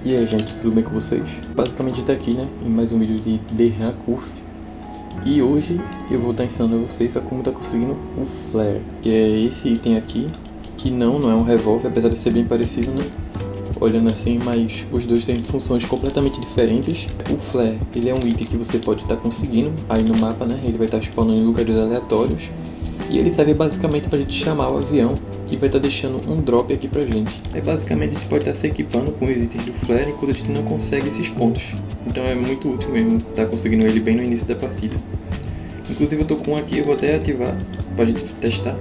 E aí gente, tudo bem com vocês? Basicamente tá aqui, né, em mais um vídeo de The Curve. E hoje eu vou estar ensinando a vocês a como tá conseguindo o Flare, que é esse item aqui, que não é um revólver, apesar de ser bem parecido, né? Olhando assim, mas os dois têm funções completamente diferentes. O Flare, ele é um item que você pode estar conseguindo aí no mapa, né? Ele vai estar spawnando em lugares aleatórios. E ele serve basicamente para a gente chamar o avião, que vai estar deixando um drop aqui pra gente. Basicamente a gente pode estar se equipando com os itens do Flare enquanto a gente não consegue esses pontos. Então é muito útil mesmo estar conseguindo ele bem no início da partida. Inclusive eu tô com um aqui, eu vou até ativar pra gente testar.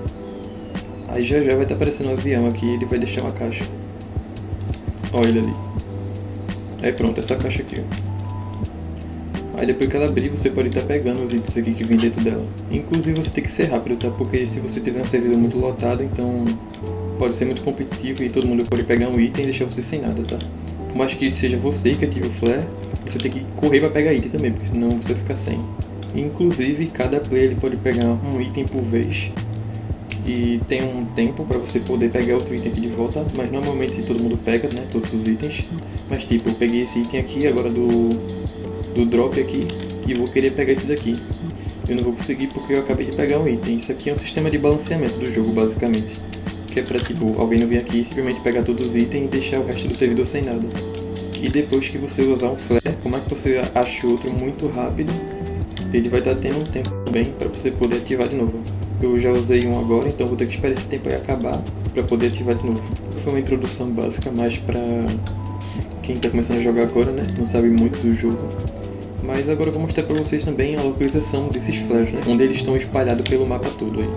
Aí já vai estar aparecendo um avião aqui e ele vai deixar uma caixa. Olha ele ali. Aí pronto, essa caixa aqui, ó. Aí depois que ela abrir, você pode estar pegando os itens aqui que vem dentro dela. Inclusive você tem que ser rápido, tá? Porque se você tiver um servidor muito lotado, então pode ser muito competitivo e todo mundo pode pegar um item e deixar você sem nada, tá? Por mais que seja você que ative o Flare, você tem que correr para pegar item também, porque senão você fica sem. Inclusive, cada player ele pode pegar um item por vez. E tem um tempo para você poder pegar outro item aqui de volta, mas normalmente todo mundo pega, né? Todos os itens. Mas tipo, eu peguei esse item aqui agora do drop aqui e vou querer pegar esse daqui. Eu não vou conseguir porque eu acabei de pegar um item. Isso aqui é um sistema de balanceamento do jogo, basicamente. Que é pra tipo, alguém não vir aqui e simplesmente pegar todos os itens e deixar o resto do servidor sem nada. E depois que você usar um flare, como é que você acha outro muito rápido, ele vai estar tendo um tempo também para você poder ativar de novo. Eu já usei um agora, então vou ter que esperar esse tempo aí acabar para poder ativar de novo. Foi uma introdução básica mais para quem está começando a jogar agora, né? Não sabe muito do jogo. Mas agora eu vou mostrar para vocês também a localização desses flares, né? Onde eles estão espalhados pelo mapa todo aí.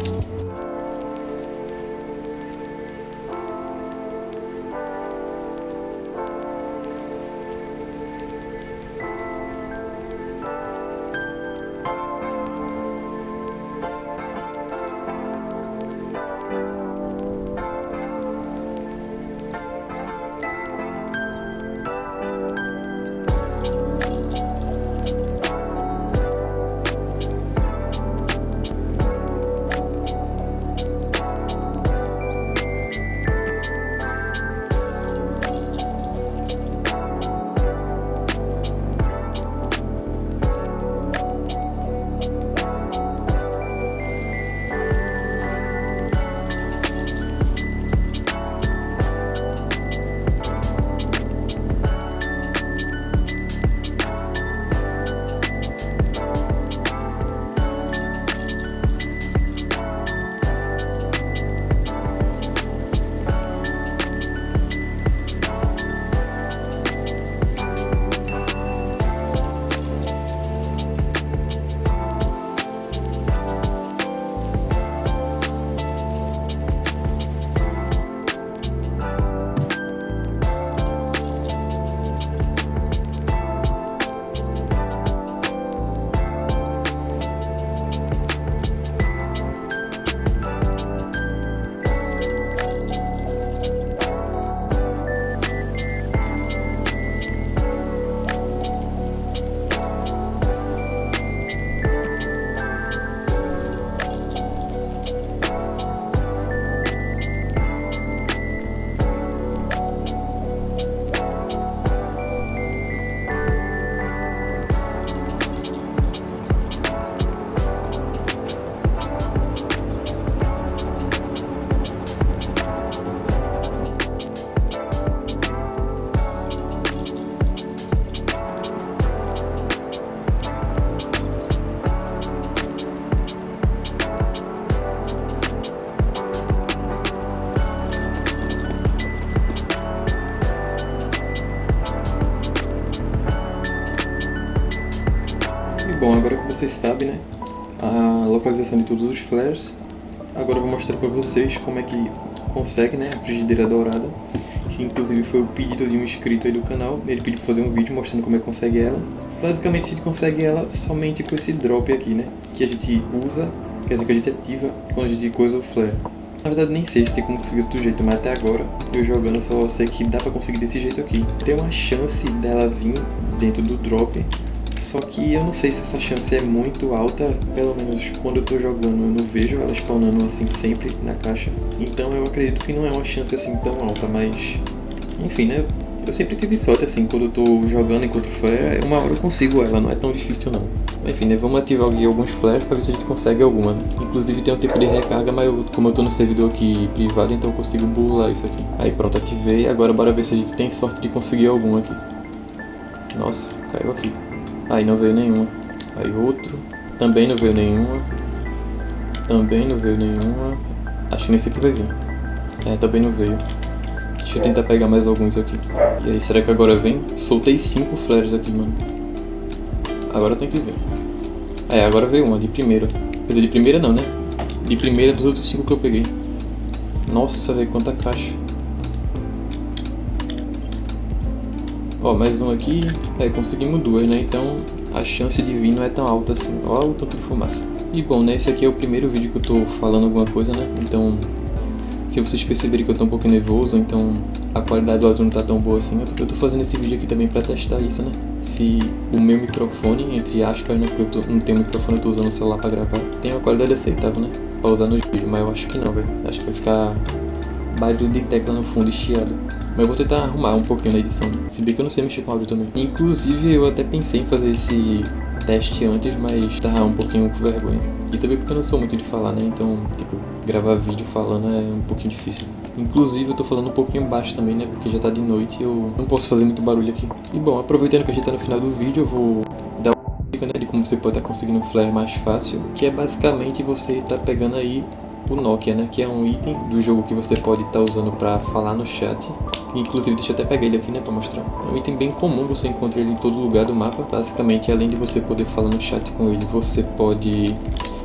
Bom, agora que vocês sabem, né, a localização de todos os flares, agora eu vou mostrar para vocês como é que consegue, né, a frigideira dourada, que inclusive foi o pedido de um inscrito aí do canal. Ele pediu para fazer um vídeo mostrando como é que consegue ela. Basicamente a gente consegue ela somente com esse drop aqui, né, que a gente usa, quer dizer, que a gente ativa quando a gente coisa o flare. Na verdade nem sei se tem como conseguir outro jeito, mas até agora eu jogando só sei que dá pra conseguir desse jeito aqui. Tem uma chance dela vir dentro do drop, só que eu não sei se essa chance é muito alta. Pelo menos quando eu tô jogando eu não vejo ela spawnando assim sempre na caixa. Então eu acredito que não é uma chance assim tão alta, mas enfim, né, Eu sempre tive sorte assim, quando eu tô jogando enquanto flare, uma hora eu consigo ela, não é tão difícil não. Enfim, né, vamos ativar aqui alguns flares pra ver se a gente consegue alguma, né? Inclusive tem um tempo de recarga, mas como eu tô no servidor aqui privado, então eu consigo burlar isso aqui. Aí pronto, ativei, agora bora ver se a gente tem sorte de conseguir alguma aqui. Nossa, caiu aqui. Aí não veio nenhuma. Aí outro, também não veio nenhuma. Também não veio nenhuma. Acho que nesse aqui vai vir. É, também não veio. Deixa eu tentar pegar mais alguns aqui. E aí, será que agora vem? Soltei 5 flares aqui, mano. Agora tem que ver. É, agora veio uma, de primeira. Quer dizer, de primeira não, né? De primeira dos outros 5 que eu peguei. Nossa, velho, quanta caixa. Ó, mais um aqui. É, conseguimos 2, né? Então, a chance de vir não é tão alta assim. Ó, o tanto de fumaça. E bom, né? Esse aqui é o primeiro vídeo que eu tô falando alguma coisa, né? Então... se vocês perceberem que eu tô um pouco nervoso, então a qualidade do áudio não tá tão boa assim, eu tô fazendo esse vídeo aqui também pra testar isso, né? Se o meu microfone, entre aspas, né? Porque eu não tenho microfone, eu tô usando o celular pra gravar, tem uma qualidade aceitável, né? Pra usar no vídeo, mas eu acho que não, velho. Acho que vai ficar barulho de tecla no fundo e chiado. Mas eu vou tentar arrumar um pouquinho na edição, né? Se bem que eu não sei mexer com áudio também. Inclusive, eu até pensei em fazer esse teste antes, mas tava um pouquinho com vergonha. E também porque eu não sou muito de falar, né? Então, tipo, gravar vídeo falando é um pouquinho difícil. Inclusive, eu tô falando um pouquinho baixo também, né? Porque já tá de noite e eu não posso fazer muito barulho aqui. E bom, aproveitando que a gente tá no final do vídeo, eu vou dar uma dica, né? De como você pode estar conseguindo um flare mais fácil. Que é basicamente você tá pegando aí o Nokia, né? Que é um item do jogo que você pode estar usando pra falar no chat. Inclusive, deixa eu até pegar ele aqui, né, pra mostrar. É um item bem comum, você encontra ele em todo lugar do mapa. Basicamente, além de você poder falar no chat com ele, você pode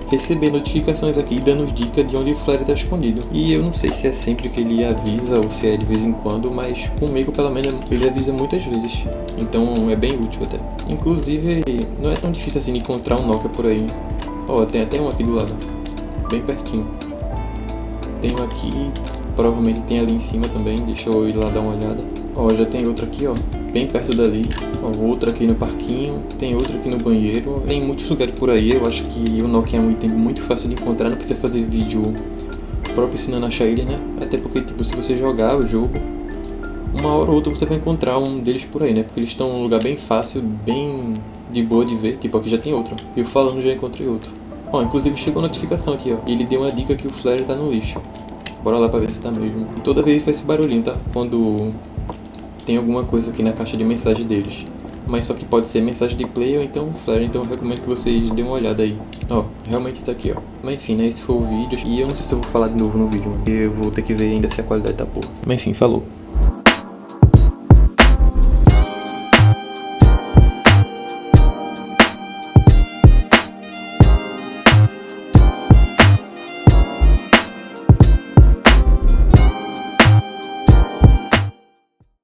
receber notificações aqui dando dicas de onde o flare está escondido. E eu não sei se é sempre que ele avisa ou se é de vez em quando, mas comigo pelo menos ele avisa muitas vezes. Então é bem útil até. Inclusive, não é tão difícil assim de encontrar um Nokia por aí. Ó, tem até um aqui do lado, bem pertinho. Tem um aqui, provavelmente tem ali em cima também, deixa eu ir lá dar uma olhada. Ó, já tem outro aqui, ó, bem perto dali. Ó, outro aqui no parquinho, tem outro aqui no banheiro. Tem muitos lugares por aí, eu acho que o Nokia é um item muito fácil de encontrar, não precisa fazer vídeo próprio ensinando a achar ele, né? Até porque, tipo, se você jogar o jogo, uma hora ou outra você vai encontrar um deles por aí, né? Porque eles estão em um lugar bem fácil, bem de boa de ver. Tipo, aqui já tem outro. Eu falando já encontrei outro. Ó, inclusive chegou a notificação aqui, ó. E ele deu uma dica que o flare tá no lixo. Bora lá pra ver se tá mesmo. E toda vez faz esse barulhinho, tá? Quando tem alguma coisa aqui na caixa de mensagem deles. Mas só que pode ser mensagem de play ou então flare, então eu recomendo que vocês dêem uma olhada aí. Ó, realmente tá aqui, ó. Mas enfim, né, esse foi o vídeo. E eu não sei se eu vou falar de novo no vídeo, mano. Eu vou ter que ver ainda se a qualidade tá boa. Mas enfim, falou.